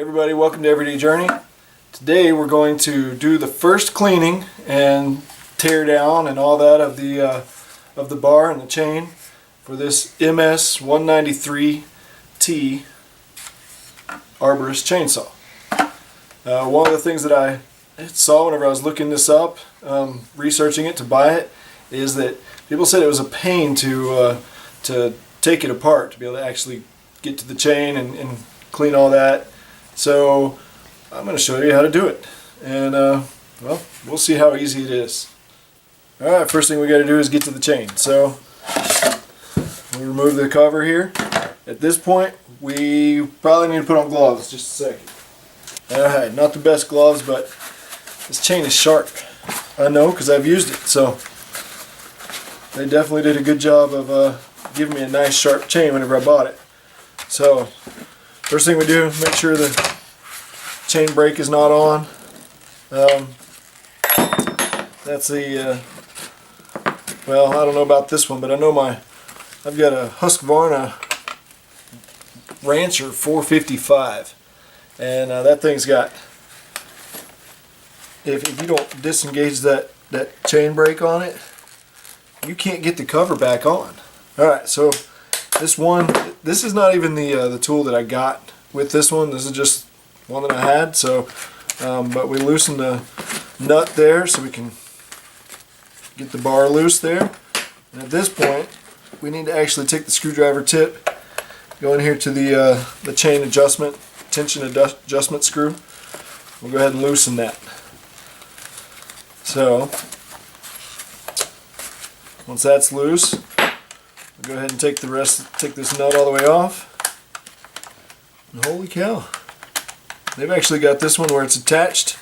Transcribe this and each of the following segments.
Everybody, welcome to Everyday Journey. Today we're going to do the first cleaning and tear down and all that of the bar and the chain for this MS 193T arborist chainsaw. One of the things that I saw whenever I was looking this up, researching it to buy it, is that people said it was a pain to take it apart, to be able to actually get to the chain and clean all that. So I'm going to show you how to do it, and well, we'll see how easy it is. Alright, first thing we got to do is get to the chain. So we'll remove the cover here. At this point we probably need to put on gloves. Just a second. Alright, not the best gloves, but this chain is sharp. I know because I've used it, so they definitely did a good job of giving me a nice sharp chain whenever I bought it. So first thing we do, make sure the chain brake is not on. That's the, well, I don't know about this one, but I know I've got a Husqvarna Rancher 455, and that thing's got, if you don't disengage that chain brake on it, you can't get the cover back on. Alright, so this is not even the tool that I got with this one. This is just one that I had. So, but we loosened the nut there so we can get the bar loose there. And at this point, we need to actually take the screwdriver tip, go in here to the chain adjustment, tension adjustment screw. We'll go ahead and loosen that. So, once that's loose, go ahead and take this nut all the way off. And holy cow, they've actually got this one where it's attached.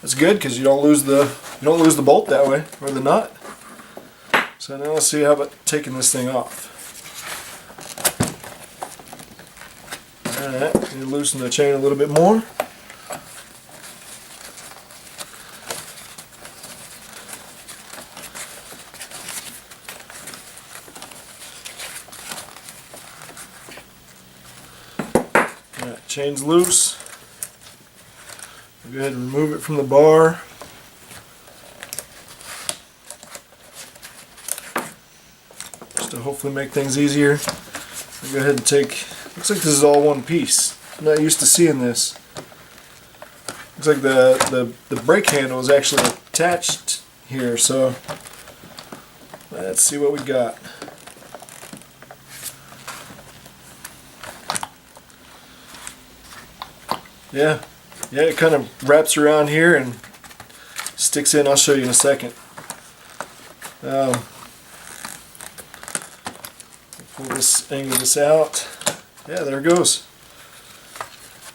That's good because you don't lose the bolt that way, or the nut. So now let's see how about taking this thing off. Alright, you loosen the chain a little bit more. Chain's loose. We'll go ahead and remove it from the bar. Just to hopefully make things easier. We'll go ahead and looks like this is all one piece. I'm not used to seeing this. Looks like the brake handle is actually attached here, so let's see what we got. Yeah, it kind of wraps around here and sticks in. I'll show you in a second. Pull angle this out. Yeah, there it goes.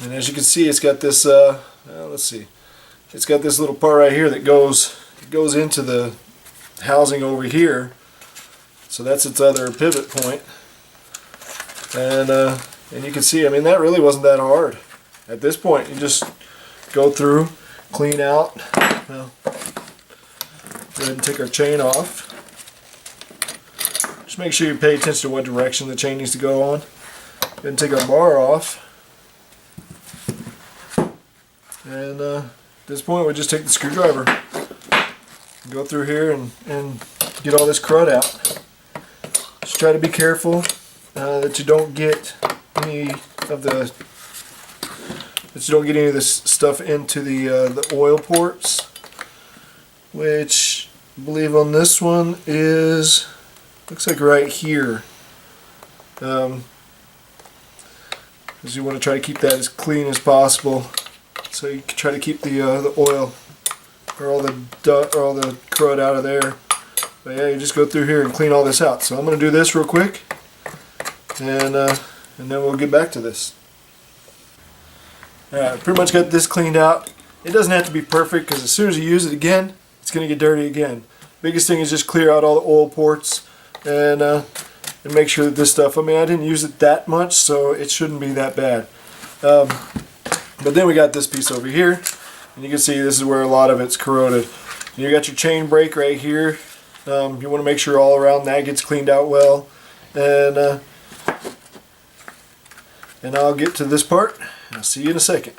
And as you can see, it's got this. Let's see. It's got this little part right here that goes into the housing over here. So that's its other pivot point. And you can see. I mean, that really wasn't that hard. At this point, you just go through, clean out. Well, go ahead and take our chain off. Just make sure you pay attention to what direction the chain needs to go on. Go ahead and take our bar off. And at this point, we just take the screwdriver, go through here and get all this crud out. Just try to be careful that you don't get any of this stuff into the oil ports, which I believe on this one looks like right here. Because you want to try to keep that as clean as possible, so you can try to keep the oil or all the crud out of there. But yeah, you just go through here and clean all this out. So I'm going to do this real quick, and then we'll get back to this. Alright, pretty much got this cleaned out. It doesn't have to be perfect because as soon as you use it again, it's going to get dirty again. Biggest thing is just clear out all the oil ports and make sure that this stuff, I mean, I didn't use it that much, so it shouldn't be that bad. But then we got this piece over here, and you can see this is where a lot of it's corroded. And you got your chain brake right here. You want to make sure all around that gets cleaned out well. And I'll get to this part and I'll see you in a second.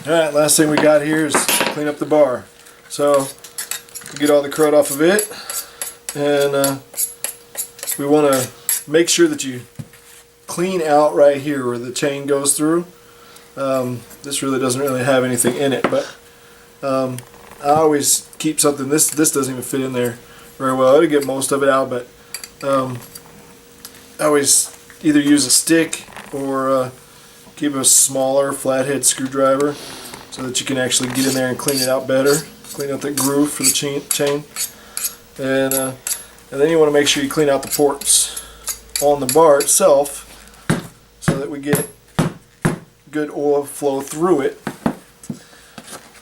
Alright, last thing we got here is clean up the bar. So, we get all the crud off of it, and we want to make sure that you clean out right here where the chain goes through. This really doesn't really have anything in it, but I always keep something. This doesn't even fit in there very well. It'll get most of it out, but I always either use a stick or keep a smaller flathead screwdriver so that you can actually get in there and clean it out better. Clean out that groove for the chain. And then you want to make sure you clean out the ports on the bar itself so that we get good oil flow through it.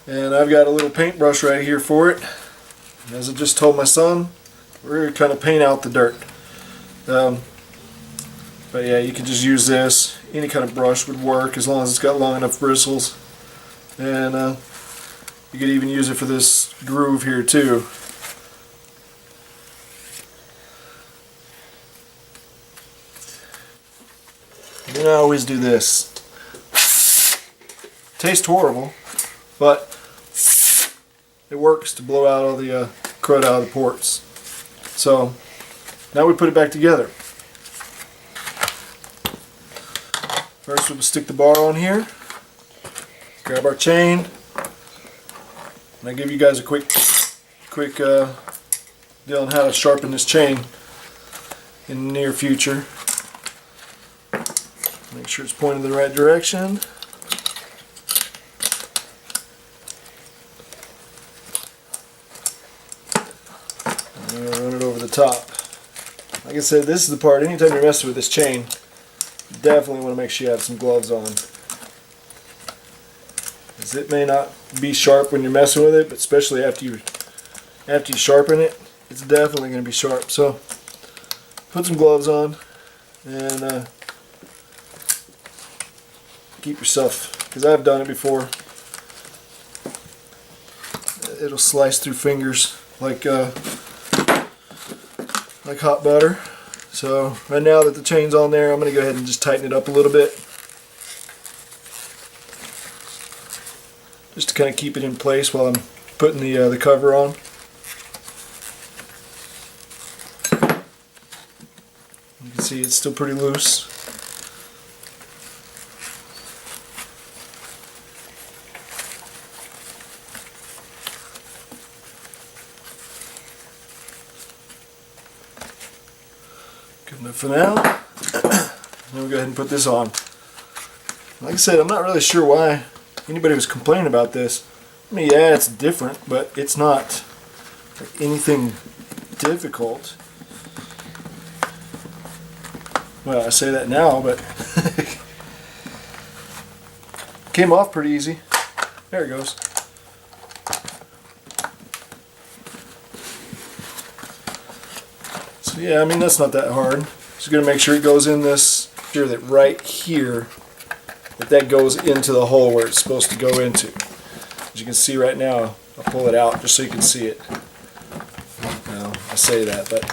And I've got a little paintbrush right here for it. And as I just told my son, we're going to kind of paint out the dirt. But yeah, you can just use this. Any kind of brush would work as long as it's got long enough bristles. And you could even use it for this groove here too. And then I always do this. Tastes horrible, but it works to blow out all the crud out of the ports. So now we put it back together. First we'll stick the bar on here, grab our chain, and I'll give you guys a quick deal on how to sharpen this chain in the near future. Make sure it's pointed in the right direction. And run it over the top. Like I said, this is the part, anytime you're messing with this chain, you definitely want to make sure you have some gloves on. Because it may not be sharp when you're messing with it, but especially after you sharpen it, it's definitely going to be sharp. So put some gloves on and keep yourself, because I've done it before, it'll slice through fingers like hot butter. So right now that the chain's on there, I'm going to go ahead and just tighten it up a little bit, just to kind of keep it in place while I'm putting the cover on. You can see it's still pretty loose. Good enough for now. Then we'll go ahead and put this on. Like I said, I'm not really sure why anybody was complaining about this. I mean, yeah, it's different, but it's not like anything difficult. Well, I say that now, but came off pretty easy. There it goes. So yeah, I mean, that's not that hard. Just going to make sure it goes in this, sure that right here, that goes into the hole where it's supposed to go into. As you can see right now, I'll pull it out just so you can see it. Now, I say that, but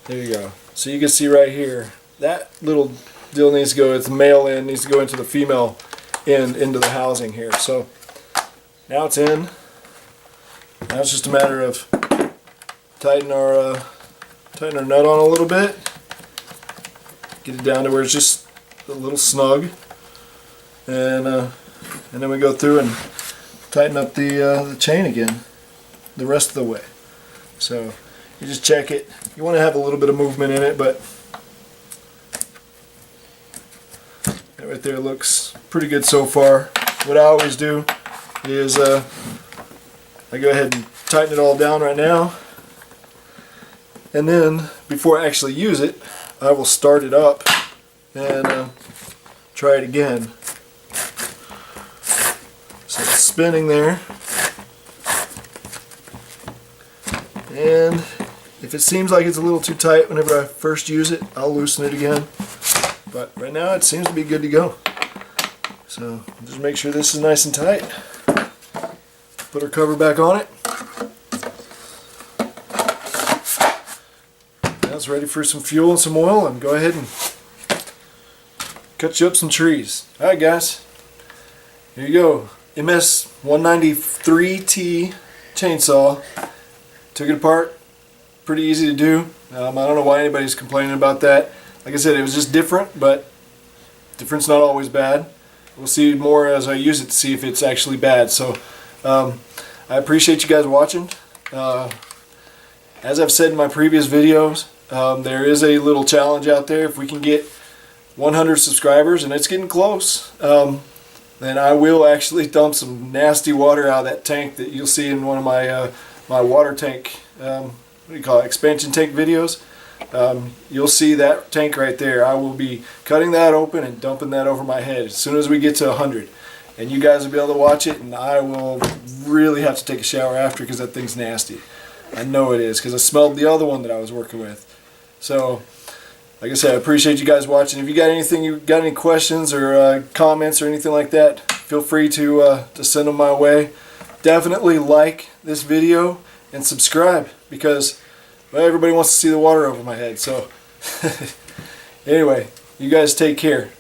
there you go. So you can see right here, that little deal needs to go, it's the male end, needs to go into the female end, into the housing here. So now it's in. Now it's just a matter of tighten our nut on a little bit, get it down to where it's just a little snug, and then we go through and tighten up the chain again the rest of the way. So you just check it. You want to have a little bit of movement in it, but that right there looks pretty good so far. What I always do is I go ahead and tighten it all down right now, and then before I actually use it, I will start it up and try it again. So it's spinning there, and if it seems like it's a little too tight whenever I first use it, I'll loosen it again. But right now it seems to be good to go. So just make sure this is nice and tight. Put our cover back on it. it's ready for some fuel and some oil, and go ahead and cut you up some trees. Alright guys, here you go. MS 193T chainsaw. Took it apart. Pretty easy to do. I don't know why anybody's complaining about that. Like I said, it was just different, but different's not always bad. We'll see more as I use it to see if it's actually bad. So I appreciate you guys watching. As I've said in my previous videos, there is a little challenge out there. If we can get 100 subscribers, and it's getting close, then I will actually dump some nasty water out of that tank that you'll see in one of my my water tank, what do you call it, expansion tank videos. You'll see that tank right there. I will be cutting that open and dumping that over my head as soon as we get to 100. And you guys will be able to watch it, and I will really have to take a shower after because that thing's nasty. I know it is because I smelled the other one that I was working with. So, like I said, I appreciate you guys watching. If you got any questions or comments or anything like that, feel free to send them my way. Definitely like this video and subscribe because, well, everybody wants to see the water over my head. So, anyway, you guys take care.